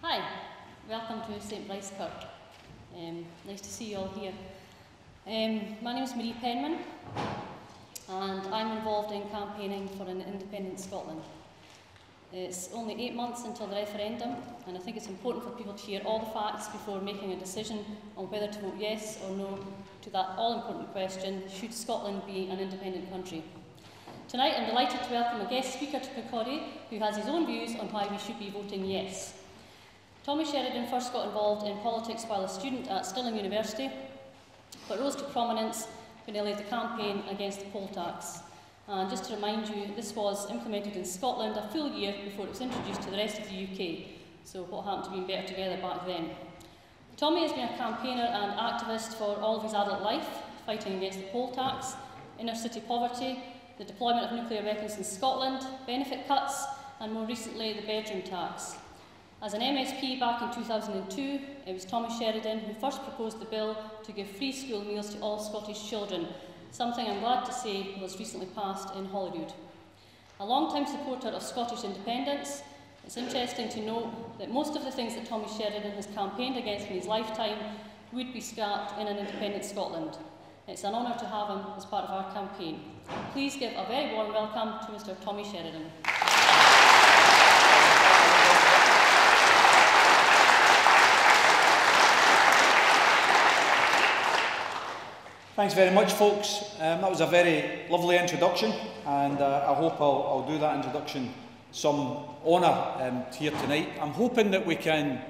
Hi, welcome to St Brice Kirk. Nice to see you all here. My name is Marie Penman and I'm involved in campaigning for an independent Scotland. It's only 8 months until the referendum, and I think it's important for people to hear all the facts before making a decision on whether to vote yes or no to that all-important question: should Scotland be an independent country? Tonight I'm delighted to welcome a guest speaker to Kirkcaldy who has his own views on why we should be voting yes. Tommy Sheridan first got involved in politics while a student at Stirling University, but rose to prominence when he led the campaign against the poll tax. And just to remind you, this was implemented in Scotland a full year before it was introduced to the rest of the UK, so what happened to being better together back then? Tommy has been a campaigner and activist for all of his adult life, fighting against the poll tax, inner city poverty, the deployment of nuclear weapons in Scotland, benefit cuts, and more recently the bedroom tax. As an MSP back in 2002, it was Tommy Sheridan who first proposed the bill to give free school meals to all Scottish children, something I'm glad to say was recently passed in Holyrood. A long-time supporter of Scottish independence, it's interesting to note that most of the things that Tommy Sheridan has campaigned against in his lifetime would be scrapped in an independent Scotland. It's an honour to have him as part of our campaign. Please give a very warm welcome to Mr. Tommy Sheridan. Thanks very much, folks. That was a very lovely introduction, and I hope I'll do that introduction some honour here tonight. I'm hoping that we can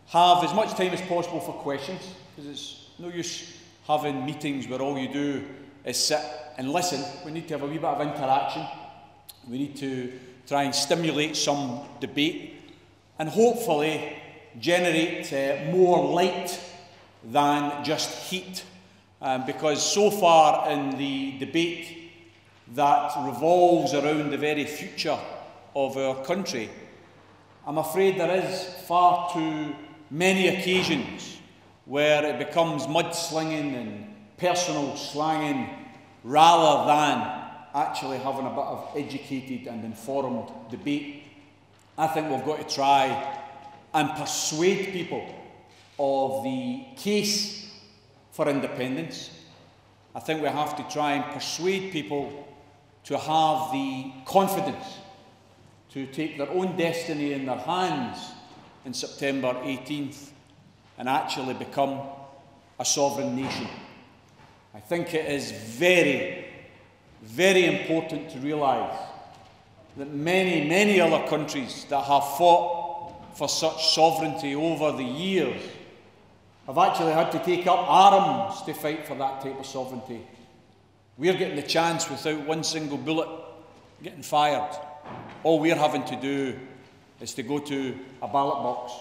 have as much time as possible for questions, because it's no use having meetings where all you do is sit and listen. We need to have a wee bit of interaction. We need to try and stimulate some debate and hopefully generate more light than just heat. Because so far in the debate that revolves around the very future of our country, I'm afraid there is far too many occasions where it becomes mudslinging and personal slanging rather than actually having a bit of educated and informed debate. I think we've got to try and persuade people of the case for independence. I think we have to try and persuade people to have the confidence to take their own destiny in their hands in September 18th and actually become a sovereign nation. I think it is very, very important to realise that many, many other countries that have fought for such sovereignty over the years have actually had to take up arms to fight for that type of sovereignty. We're getting the chance without one single bullet getting fired. All we're having to do is to go to a ballot box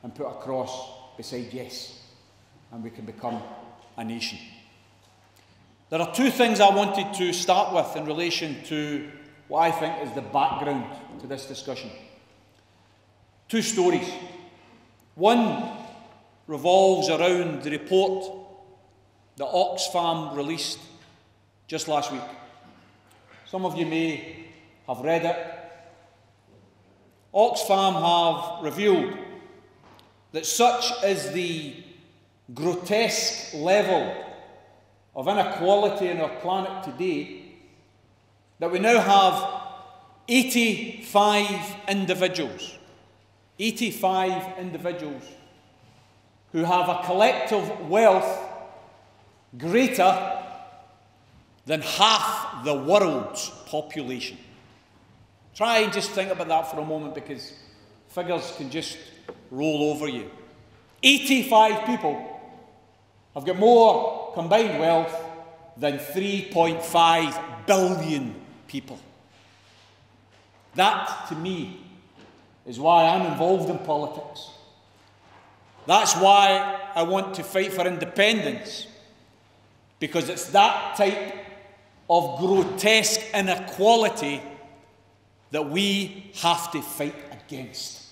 and put a cross beside yes, and we can become a nation. There are two things I wanted to start with in relation to what I think is the background to this discussion. Two stories. One revolves around the report that Oxfam released just last week. Some of you may have read it. Oxfam have revealed that such is the grotesque level of inequality on our planet today that we now have 85 individuals who have a collective wealth greater than half the world's population. Try and just think about that for a moment, because figures can just roll over you. 85 people have got more combined wealth than 3.5 billion people. That, to me, is why I'm involved in politics. That's why I want to fight for independence, because it's that type of grotesque inequality that we have to fight against,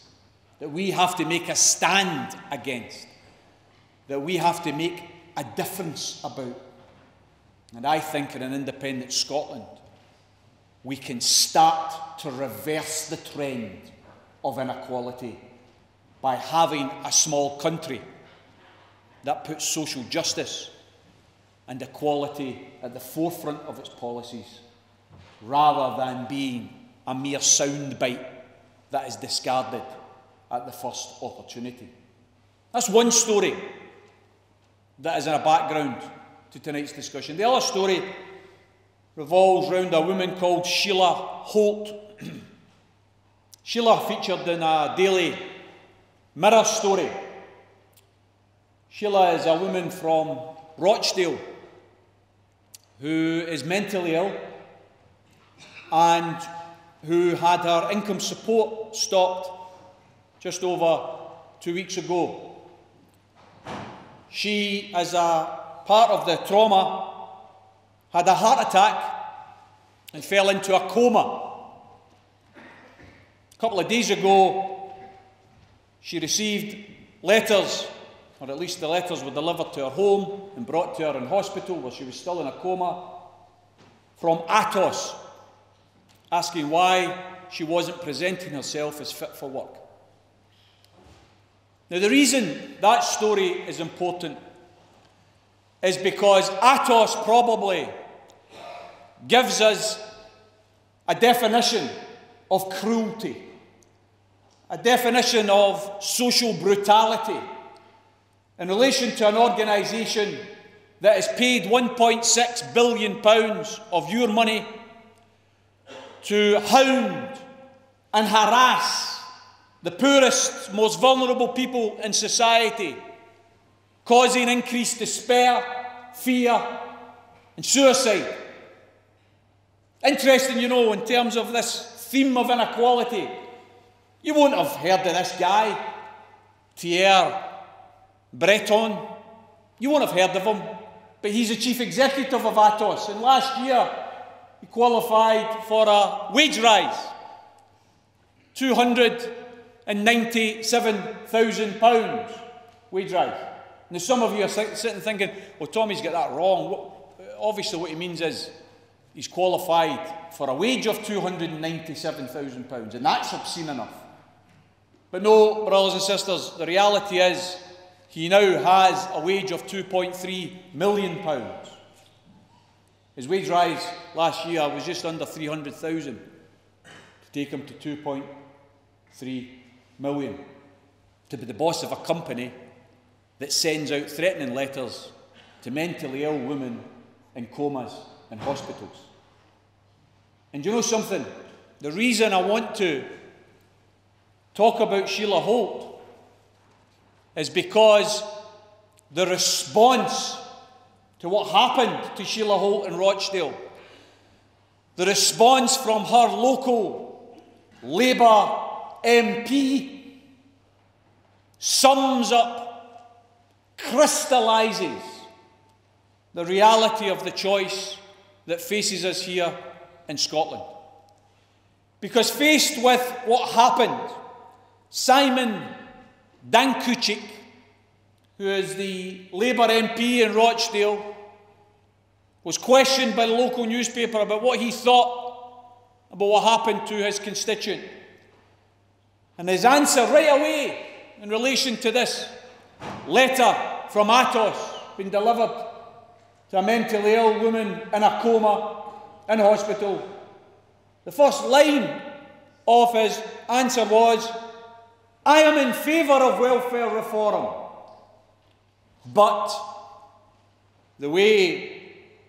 that we have to make a stand against, that we have to make a difference about. And I think in an independent Scotland, we can start to reverse the trend of inequality by having a small country that puts social justice and equality at the forefront of its policies, rather than being a mere soundbite that is discarded at the first opportunity. That's one story that is in a background to tonight's discussion. The other story revolves around a woman called Sheila Holt. Sheila featured in a Daily Mirror story. Sheila is a woman from Rochdale who is mentally ill and who had her income support stopped just over 2 weeks ago. She, as a part of the trauma, had a heart attack and fell into a coma. A couple of days ago, she received letters, or at least the letters were delivered to her home and brought to her in hospital where she was still in a coma, from Atos, asking why she wasn't presenting herself as fit for work. Now, the reason that story is important is because Atos probably gives us a definition of cruelty, a definition of social brutality in relation to an organisation that has paid £1.6 billion of your money to hound and harass the poorest, most vulnerable people in society, causing increased despair, fear and suicide. Interesting, you know, in terms of this theme of inequality, you won't have heard of this guy, Thierry Breton. You won't have heard of him, but he's the chief executive of Atos, and last year he qualified for a wage rise, £297,000 wage rise. Now some of you are sitting thinking, well, Tommy's got that wrong. Obviously what he means is he's qualified for a wage of £297,000, and that's obscene enough. But no, brothers and sisters, the reality is he now has a wage of £2.3 million. His wage rise last year was just under £300,000 to take him to £2.3 million. To be the boss of a company that sends out threatening letters to mentally ill women in comas in hospitals. And you know something? The reason I want to talk about Sheila Holt is because the response to what happened to Sheila Holt in Rochdale, the response from her local Labour MP sums up, crystallises the reality of the choice that faces us here in Scotland. Because faced with what happened, Simon Dankuchik, who is the Labour MP in Rochdale, was questioned by the local newspaper about what he thought about what happened to his constituent. And his answer right away in relation to this letter from Atos being delivered to a mentally ill woman in a coma in hospital, the first line of his answer was, "I am in favour of welfare reform, but the way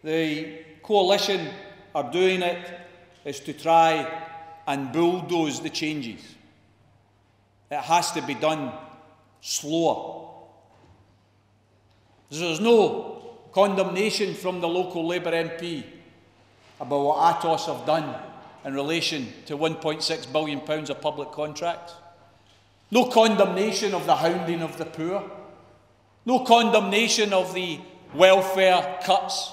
the coalition are doing it is to try and bulldoze the changes. It has to be done slower." There's no condemnation from the local Labour MP about what Atos have done in relation to £1.6 billion of public contracts. No condemnation of the hounding of the poor. No condemnation of the welfare cuts.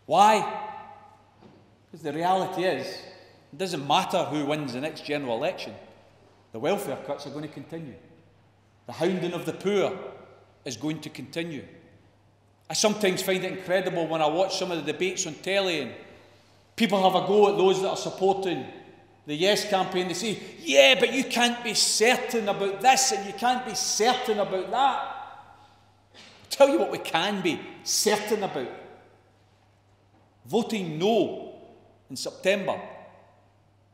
Why? Because the reality is, it doesn't matter who wins the next general election, the welfare cuts are going to continue. The hounding of the poor is going to continue. I sometimes find it incredible when I watch some of the debates on telly and people have a go at those that are supporting the Yes campaign, they say, yeah, but you can't be certain about this and you can't be certain about that. I'll tell you what we can be certain about. Voting no in September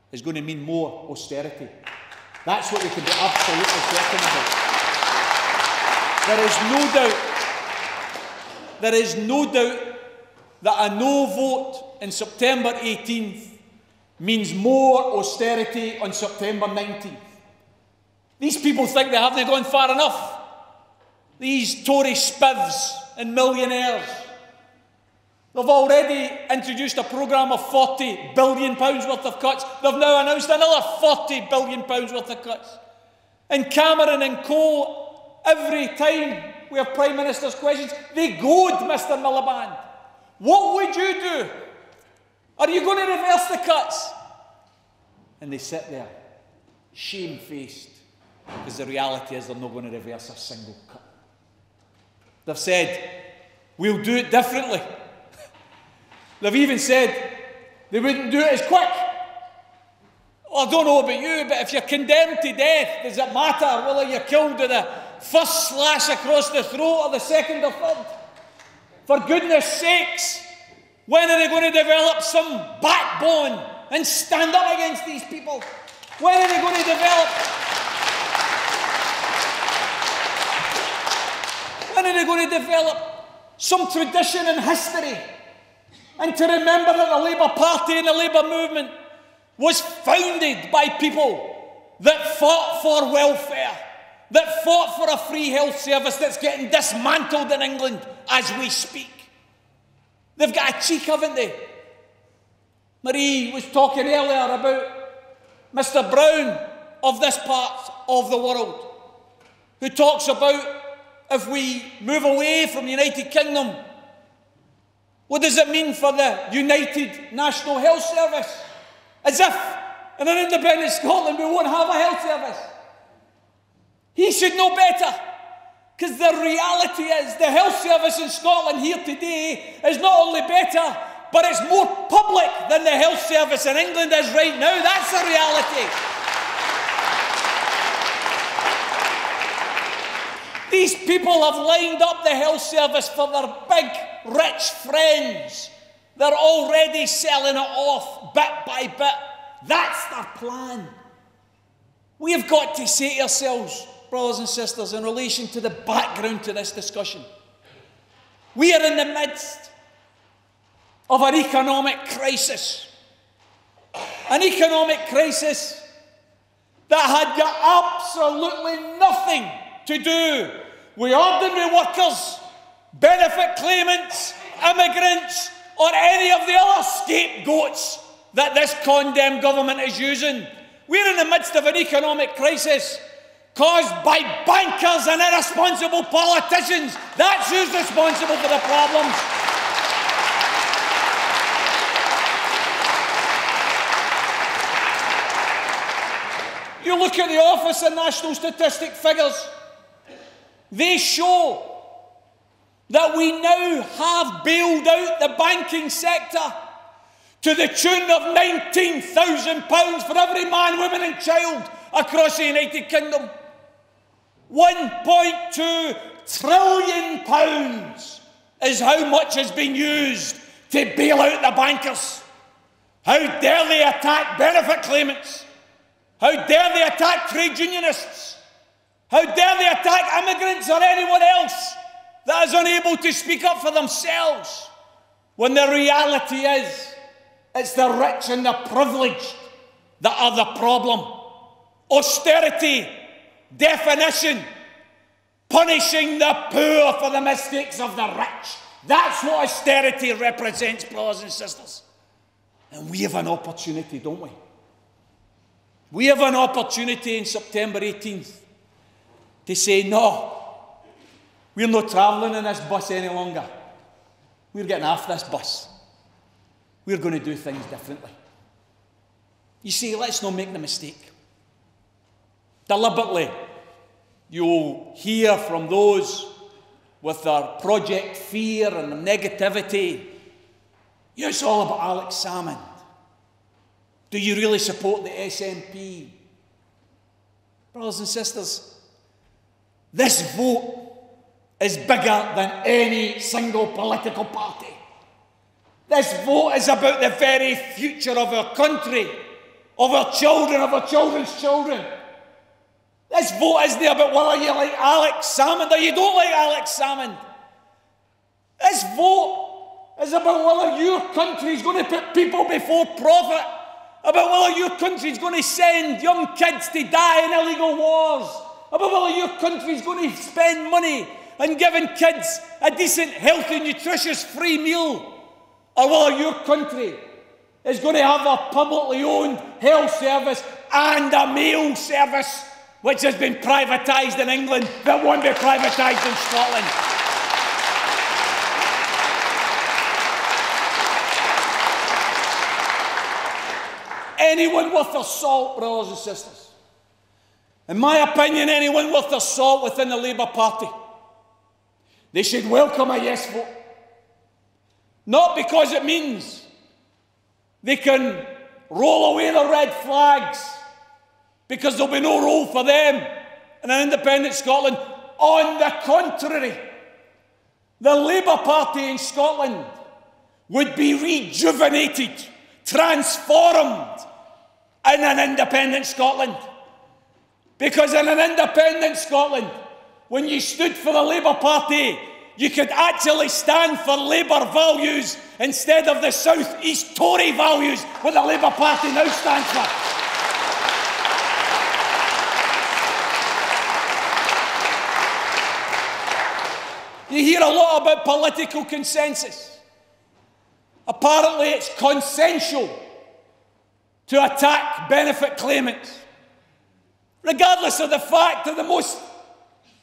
is going to mean more austerity. That's what we can be absolutely certain about. There is no doubt that a no vote in September 18th means more austerity on September 19th. These people think they haven't gone far enough. These Tory spivs and millionaires. They've already introduced a programme of £40 billion worth of cuts. They've now announced another £40 billion worth of cuts. And Cameron and co, every time we have Prime Minister's questions, they goad Mr Miliband. What would you do? Are you going to reverse the cuts? And they sit there, shamefaced, because the reality is they're not going to reverse a single cut. They've said, we'll do it differently. They've even said they wouldn't do it as quick. Well, I don't know about you, but if you're condemned to death, does it matter whether you're killed with the first slash across the throat or the second or third? For goodness sakes, when are they going to develop some backbone and stand up against these people? When are they going to develop? When are they going to develop some tradition and history? And to remember that the Labour Party and the Labour movement was founded by people that fought for welfare, that fought for a free health service that's getting dismantled in England as we speak. They've got a cheek, haven't they? Marie was talking earlier about Mr Brown of this part of the world, who talks about if we move away from the United Kingdom, what does it mean for the United National Health Service? As if in an independent Scotland we won't have a health service. He should know better, because the reality is the health service in Scotland here today is not only better, but it's more public than the health service in England is right now. That's the reality. These people have lined up the health service for their big, rich friends. They're already selling it off bit by bit. That's their plan. We have got to say to ourselves, brothers and sisters, in relation to the background to this discussion, we are in the midst of an economic crisis. An economic crisis that had got absolutely nothing to do with ordinary workers, benefit claimants, immigrants, or any of the other scapegoats that this condemned government is using. We're in the midst of an economic crisis caused by bankers and irresponsible politicians. That's who's responsible for the problems. You look at the Office of National Statistic figures, they show that we now have bailed out the banking sector to the tune of £19,000 for every man, woman and child across the United Kingdom. £1.2 trillion is how much has been used to bail out the bankers. How dare they attack benefit claimants? How dare they attack trade unionists? How dare they attack immigrants or anyone else that is unable to speak up for themselves, when the reality is it's the rich and the privileged that are the problem. Austerity, definition, punishing the poor for the mistakes of the rich. That's what austerity represents, brothers and sisters. And we have an opportunity, don't we? We have an opportunity in September 18th to say, no, we're not travelling in this bus any longer. We're getting off this bus. We're going to do things differently. You see, let's not make the mistake. Deliberately, you'll hear from those with their project fear and negativity. Yeah, it's all about Alex Salmond. Do you really support the SNP? Brothers and sisters, this vote is bigger than any single political party. This vote is about the very future of our country, of our children, of our children's children. This vote isn't about whether you like Alex Salmond or you don't like Alex Salmond. This vote is about whether your country is going to put people before profit, about whether your country is going to send young kids to die in illegal wars, about whether your country is going to spend money on giving kids a decent, healthy, nutritious, free meal, or whether your country is going to have a publicly owned health service and a mail service which has been privatised in England that won't be privatised in Scotland. Anyone worth their salt, brothers and sisters, in my opinion, anyone worth their salt within the Labour Party, they should welcome a yes vote. Not because it means they can roll away the red flags, because there'll be no role for them in an independent Scotland. On the contrary, the Labour Party in Scotland would be rejuvenated, transformed in an independent Scotland. Because in an independent Scotland, when you stood for the Labour Party, you could actually stand for Labour values instead of the South East Tory values what the Labour Party now stands for. You hear a lot about political consensus. Apparently it's consensual to attack benefit claimants, regardless of the fact that the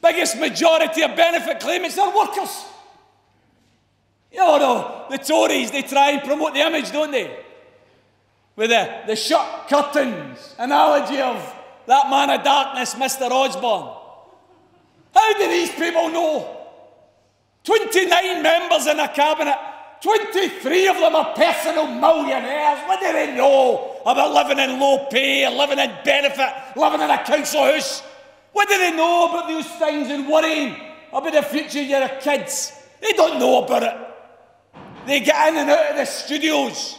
biggest majority of benefit claimants are workers. You know, the Tories, they try and promote the image, don't they? With the shut curtains analogy of that man of darkness, Mr. Osborne. How do these people know? 29 members in a cabinet, 23 of them are personal millionaires. What do they know about living in low pay, living in benefit, living in a council house? What do they know about those things and worrying about the future of your kids? They don't know about it. They get in and out of the studios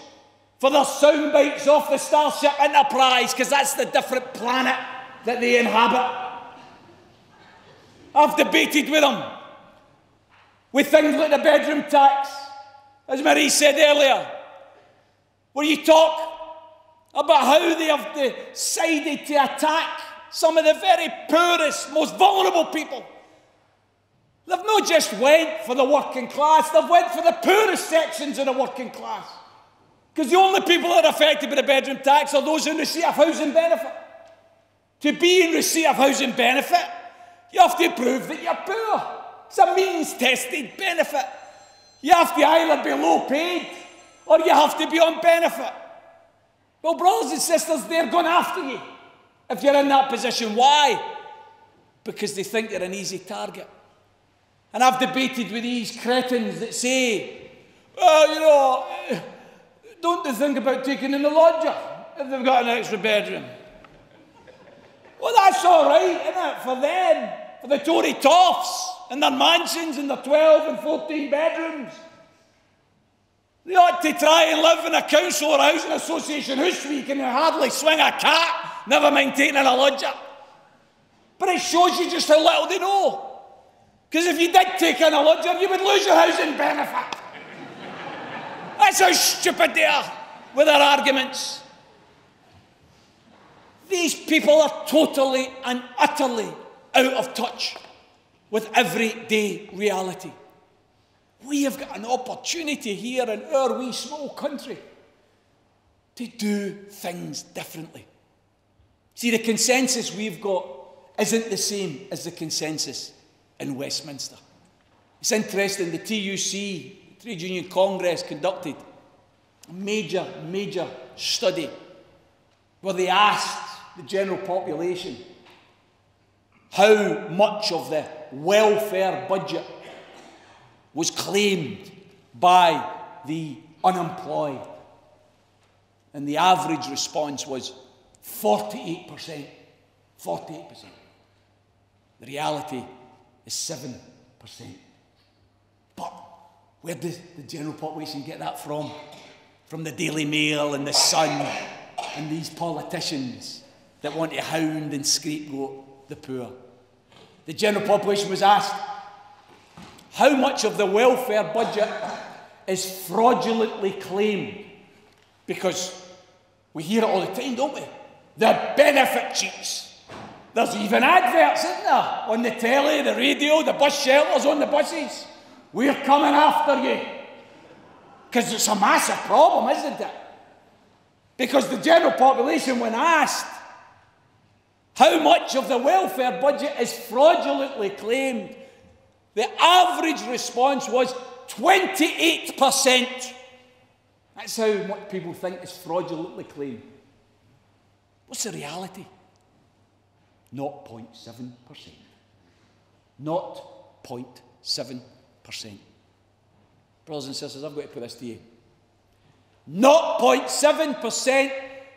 for their sound bites off the Starship Enterprise, because that's the different planet that they inhabit. I've debated with them with things like the bedroom tax, as Marie said earlier, where you talk about how they have decided to attack some of the very poorest, most vulnerable people. They've not just went for the working class, they've went for the poorest sections of the working class. Because the only people that are affected by the bedroom tax are those in receipt of housing benefit. To be in receipt of housing benefit, you have to prove that you're poor. It's a means-tested benefit. You have to either be low paid or you have to be on benefit. Well, brothers and sisters, they're going after you if you're in that position. Why? Because they think you're an easy target. And I've debated with these cretins that say, well, you know, don't they think about taking in a lodger if they've got an extra bedroom? Well, that's all right, isn't it, for them, for the Tory toffs and their mansions and their 12 and 14 bedrooms. They ought to try and live in a council or housing association house where you can hardly swing a cat, never mind taking in a lodger. But it shows you just how little they know. Because if you did take in a lodger, you would lose your housing benefit. That's how stupid they are with their arguments. These people are totally and utterly out of touch with everyday reality. We have got an opportunity here in our wee small country to do things differently. See, the consensus we've got isn't the same as the consensus in Westminster. It's interesting, the TUC, Trade Union Congress, conducted a major study where they asked the general population how much of the welfare budget was claimed by the unemployed. And the average response was 48%. 48%. The reality is 7%. But where does the general population get that from? From the Daily Mail and the Sun and these politicians that want to hound and scapegoat the poor. The general population was asked, how much of the welfare budget is fraudulently claimed? Because we hear it all the time, don't we? The benefit cheats. There's even adverts, isn't there? On the telly, the radio, the bus shelters on the buses. We're coming after you. Because it's a massive problem, isn't it? Because the general population, when asked how much of the welfare budget is fraudulently claimed, the average response was 28%. That's how much people think is fraudulently claimed. What's the reality? 0.7%. 0.7%. Brothers and sisters, I've got to put this to you. 0.7%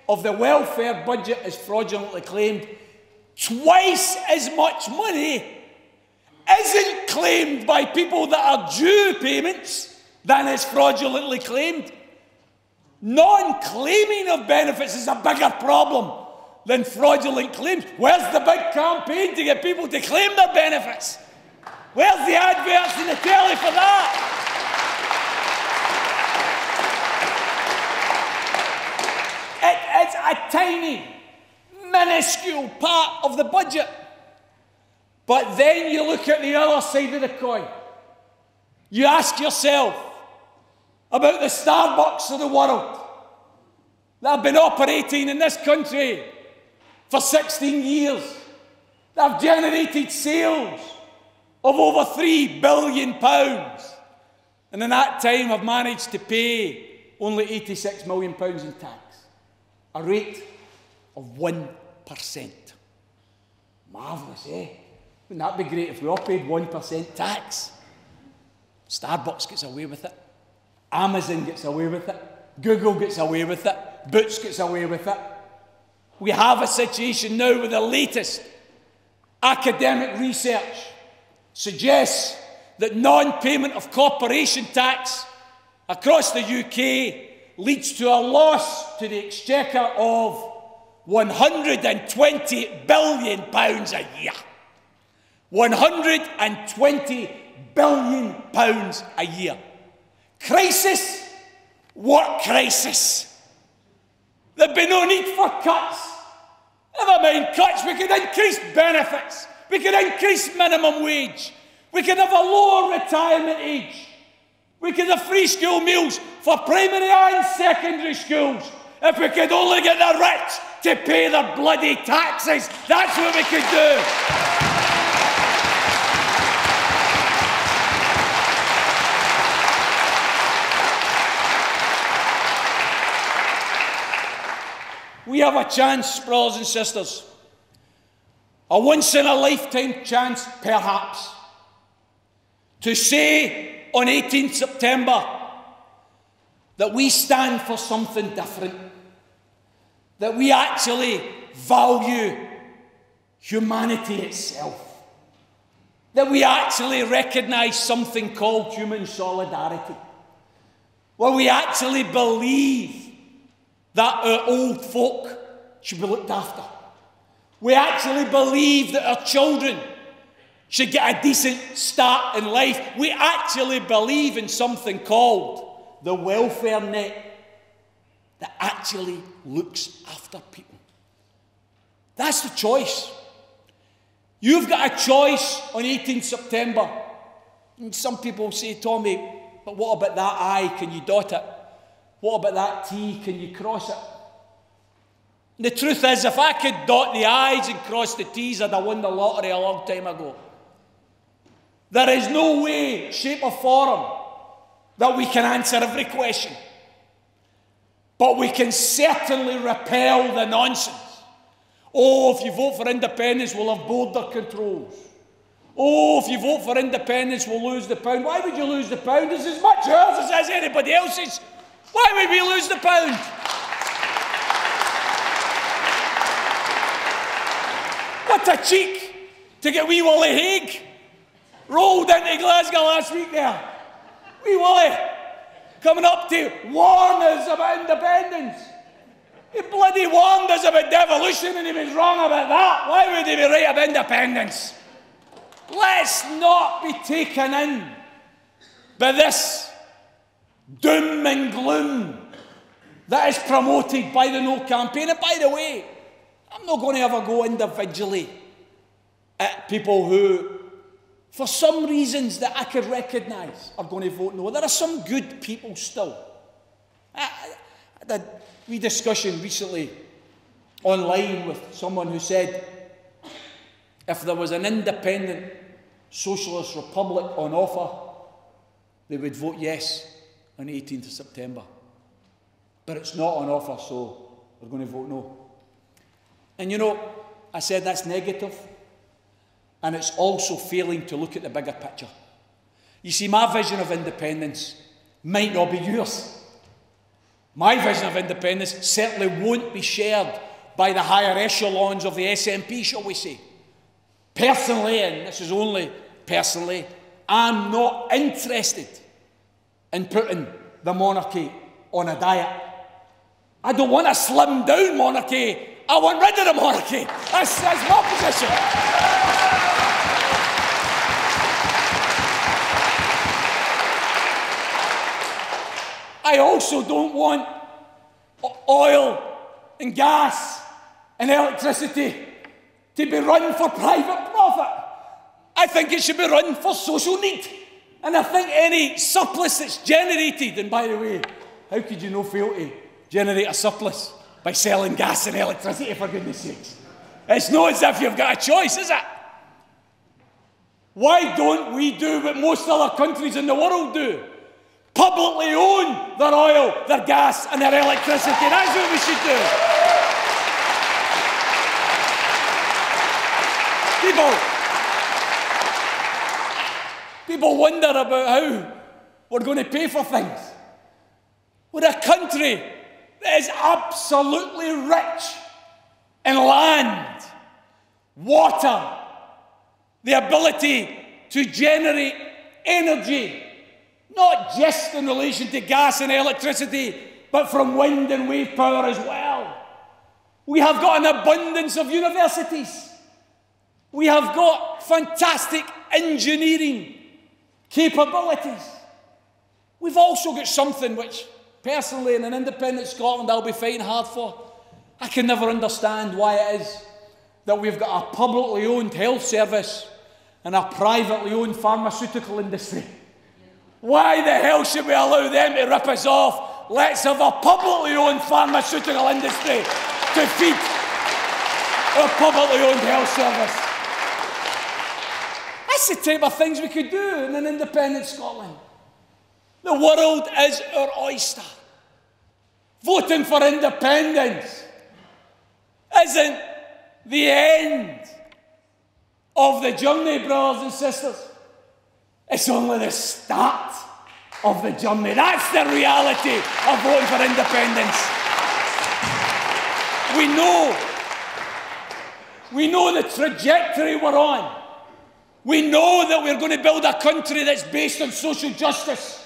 of the welfare budget is fraudulently claimed. Twice as much money isn't claimed by people that are due payments than is fraudulently claimed. Non-claiming of benefits is a bigger problem than fraudulent claims. Where's the big campaign to get people to claim their benefits? Where's the adverts in the telly for that? It's a tiny, minuscule part of the budget. But then you look at the other side of the coin. You ask yourself about the Starbucks of the world that have been operating in this country for 16 years. They have generated sales of over £3 billion. And in that time have managed to pay only £86 million in tax. A rate of 1%. Marvellous, eh? Wouldn't that be great if we all paid 1% tax? Starbucks gets away with it. Amazon gets away with it. Google gets away with it. Boots gets away with it. We have a situation now where the latest academic research suggests that non-payment of corporation tax across the UK leads to a loss to the exchequer of £120 billion a year. £120 billion a year. Crisis? What crisis? There'd be no need for cuts. Never mind cuts, we could increase benefits. We could increase minimum wage. We could have a lower retirement age. We could have free school meals for primary and secondary schools. If we could only get the rich to pay their bloody taxes, that's what we could do. We have a chance, brothers and sisters, a once-in-a-lifetime chance, perhaps, to say on 18th September that we stand for something different, that we actually value humanity itself, that we actually recognise something called human solidarity, where we actually believe that our old folk should be looked after. We actually believe that our children should get a decent start in life. We actually believe in something called the welfare net that actually looks after people. That's the choice. You've got a choice on 18th September. And some people say, Tommy, but what about that I? Can you dot it? What about that T? Can you cross it? And the truth is, if I could dot the I's and cross the T's, I'd have won the lottery a long time ago. There is no way, shape or form that we can answer every question. But we can certainly repel the nonsense. Oh, if you vote for independence, we'll have border controls. Oh, if you vote for independence, we'll lose the pound. Why would you lose the pound? It's as much ours as anybody else's. Why would we lose the pound? bit of cheek to get wee Willie Hague rolled into Glasgow last week there. Wee Willie coming up to warn us about independence. He bloody warned us about devolution and he was wrong about that. Why would he be right about independence? Let's not be taken in by this doom and gloom that is promoted by the No campaign. And by the way, I'm not going to ever go individually at people who, for some reasons that I could recognise, are going to vote no. There are some good people still. I had a wee discussion recently online with someone who said if there was an independent socialist republic on offer, they would vote yes on the 18th of September. But it's not on offer, so they're going to vote no. And you know, I said that's negative, and it's also failing to look at the bigger picture. You see, my vision of independence might not be yours. My vision of independence certainly won't be shared by the higher echelons of the SNP, shall we say. Personally, and this is only personally, I'm not interested in putting the monarchy on a diet. I don't want a slimmed down monarchy. I want rid of the monarchy. That's my position. I also don't want oil and gas and electricity to be run for private profit. I think it should be run for social need. And I think any surplus that's generated, and by the way, how could you not fail to generate a surplus by selling gas and electricity, for goodness sakes? It's not as if you've got a choice, is it? Why don't we do what most other countries in the world do? Publicly own their oil, their gas and their electricity. That's what we should do. People wonder about how we're going to pay for things. We're a country that is absolutely rich in land, water, the ability to generate energy, not just in relation to gas and electricity, but from wind and wave power as well. We have got an abundance of universities. We have got fantastic engineering capabilities. We've also got something which, personally, in an independent Scotland, I'll be fighting hard for. I can never understand why it is that we've got a publicly owned health service and a privately owned pharmaceutical industry. Why the hell should we allow them to rip us off? Let's have a publicly owned pharmaceutical industry to feed our publicly owned health service. That's the type of things we could do in an independent Scotland. The world is our oyster. Voting for independence isn't the end of the journey, brothers and sisters. It's only the start of the journey. That's the reality of voting for independence. We know the trajectory we're on. We know that we're going to build a country that's based on social justice.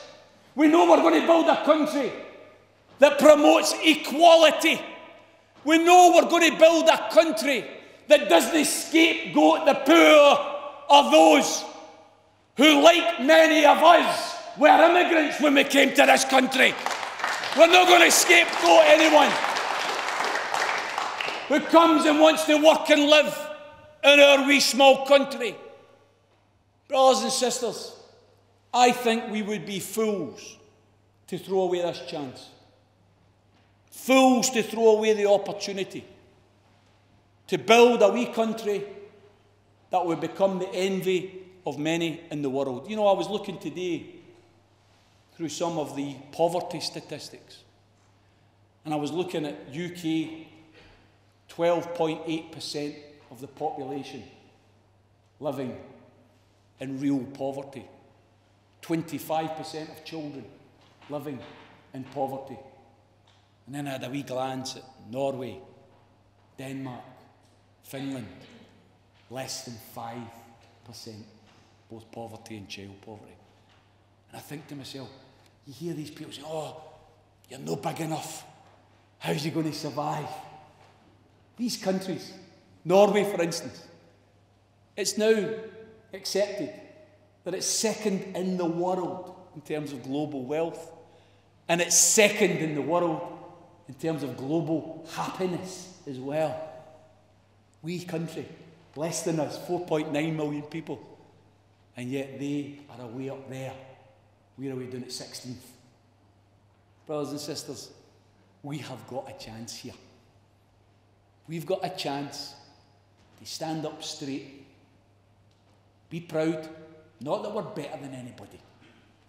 We know we're going to build a country that promotes equality. We know we're going to build a country that doesn't scapegoat the poor or those who, like many of us, were immigrants when we came to this country. We're not going to scapegoat anyone who comes and wants to work and live in our wee small country. Brothers and sisters, I think we would be fools to throw away this chance. Fools to throw away the opportunity to build a wee country that would become the envy of many in the world. You know, I was looking today through some of the poverty statistics, and I was looking at UK, 12.8% of the population living in real poverty, 25% of children living in poverty. And then I had a wee glance at Norway, Denmark, Finland, less than 5%, both poverty and child poverty. And I think to myself, you hear these people say, oh, you're no big enough. How's you going to survive? These countries, Norway for instance, it's now accepted that it's second in the world in terms of global wealth, and it's second in the world in terms of global happiness as well. Wee country, less than us, 4.9 million people, and yet they are away up there. We're away down at 16th. Brothers and sisters, we have got a chance here. We've got a chance to stand up straight, be proud, not that we're better than anybody.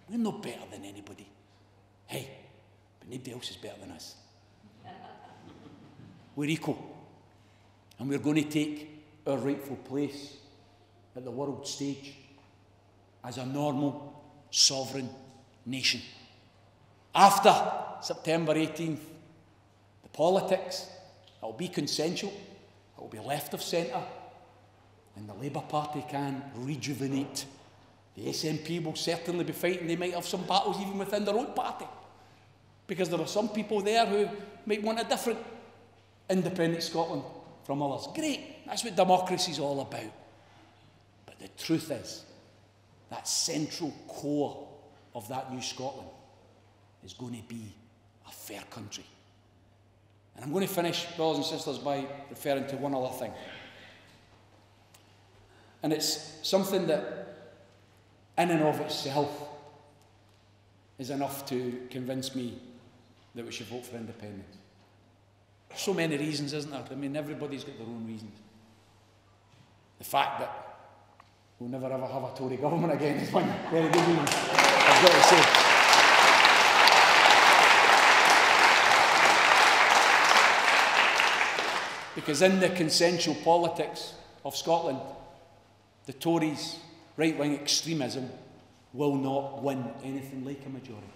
We're no better than anybody. Hey, but nobody else is better than us. We're equal. And we're going to take our rightful place at the world stage as a normal, sovereign nation. After September 18th, the politics, it will be consensual, it will be left of centre, and the Labour Party can rejuvenate. The SNP will certainly be fighting. They might have some battles even within their own party, because there are some people there who might want a different independent Scotland from others. Great, that's what democracy is all about. But the truth is, that central core of that new Scotland is going to be a fair country. And I'm going to finish, brothers and sisters, by referring to one other thing. And it's something that, in and of itself, is enough to convince me that we should vote for independence. There's so many reasons, isn't there? I mean, everybody's got their own reasons. The fact that we'll never ever have a Tory government again is one very good reason, I've got to say. Because in the consensual politics of Scotland, the Tories' right-wing extremism will not win anything like a majority.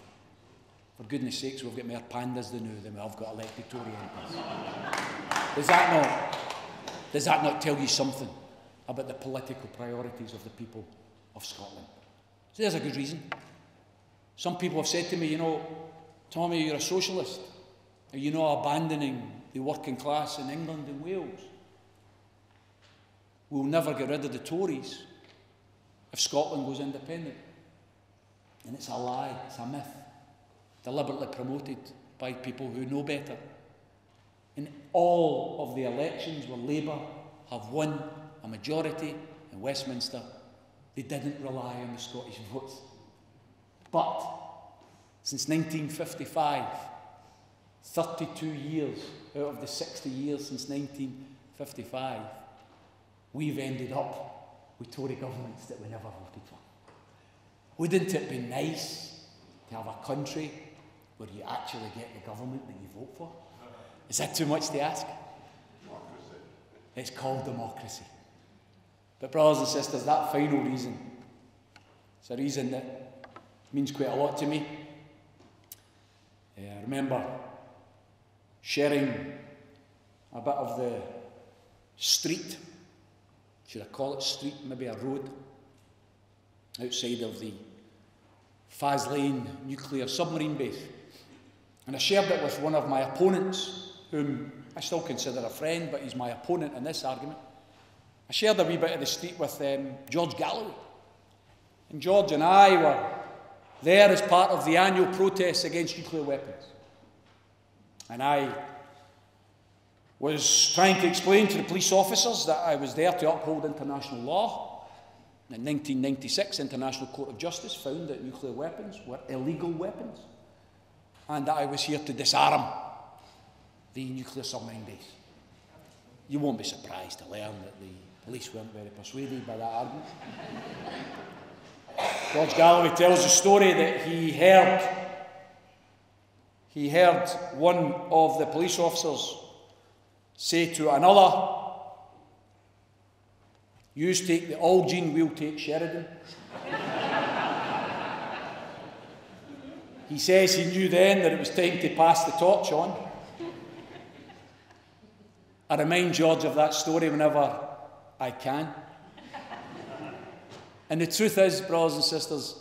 For goodness sakes, we've got more pandas than now than we've got elected Tory MPs. Does that not tell you something about the political priorities of the people of Scotland? So there's a good reason. Some people have said to me, you know, Tommy, you're a socialist. Are you not abandoning the working class in England and Wales? We'll never get rid of the Tories if Scotland goes independent. And it's a lie, it's a myth, deliberately promoted by people who know better. In all of the elections where Labour have won a majority in Westminster, they didn't rely on the Scottish votes. But since 1955, 32 years out of the 60 years since 1955, we've ended up with Tory governments that we never voted for. Wouldn't it be nice to have a country where you actually get the government that you vote for? Is that too much to ask? Democracy. It's called democracy. But brothers and sisters, that final reason, it's a reason that means quite a lot to me. I remember sharing a bit of the street, should I call it street, maybe a road, outside of the Faslane nuclear submarine base. And I shared it with one of my opponents, whom I still consider a friend, but he's my opponent in this argument. I shared a wee bit of the street with George Galloway. And George and I were there as part of the annual protests against nuclear weapons. And I was trying to explain to the police officers that I was there to uphold international law. In 1996, International Court of Justice found that nuclear weapons were illegal weapons, and that I was here to disarm the nuclear submarine base. You won't be surprised to learn that the police weren't very persuaded by that argument. George Galloway tells the story that he heard one of the police officers say to another, "You take the Allgene, we'll take Sheridan." He says he knew then that it was time to pass the torch on. I remind George of that story whenever I can. And the truth is, brothers and sisters,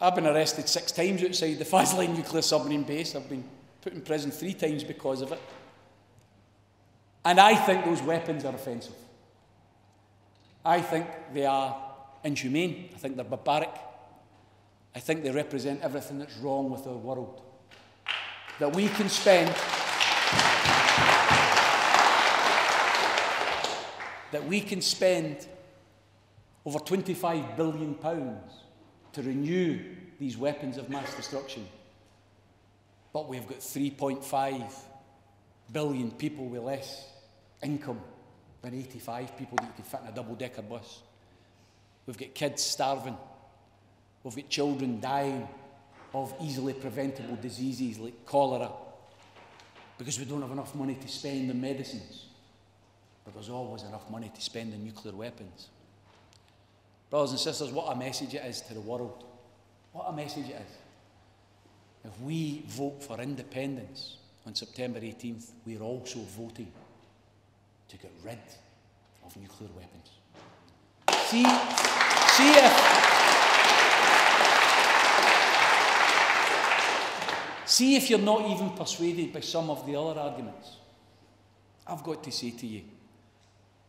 I've been arrested 6 times outside the Faslane nuclear submarine base. I've been put in prison 3 times because of it. And I think those weapons are offensive. I think they are inhumane. I think they're barbaric. I think they represent everything that's wrong with our world. That we can spend over £25 billion to renew these weapons of mass destruction. But we've got 3.5 billion people with less income than 85 people that you can fit in a double-decker bus. We've got kids starving. We've got children dying of easily preventable diseases like cholera because we don't have enough money to spend on medicines. But there's always enough money to spend on nuclear weapons. Brothers and sisters, what a message it is to the world. What a message it is. If we vote for independence on September 18th, we're also voting to get rid of nuclear weapons. See if you're not even persuaded by some of the other arguments. I've got to say to you,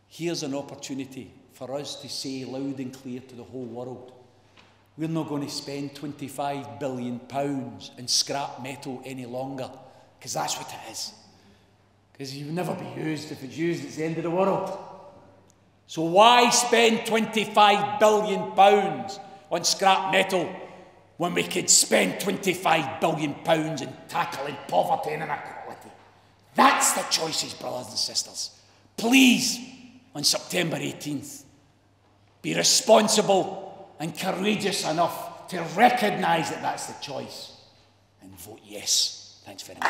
here's an opportunity for us to say loud and clear to the whole world, we're not going to spend £25 billion in scrap metal any longer, because that's what it is. Because it will never be used. If it's used, it's the end of the world. So why spend £25 billion on scrap metal when we could spend £25 billion in tackling poverty and inequality? That's the choices, brothers and sisters. Please, on September 18th, be responsible and courageous enough to recognise that that's the choice and vote yes. Thanks very much.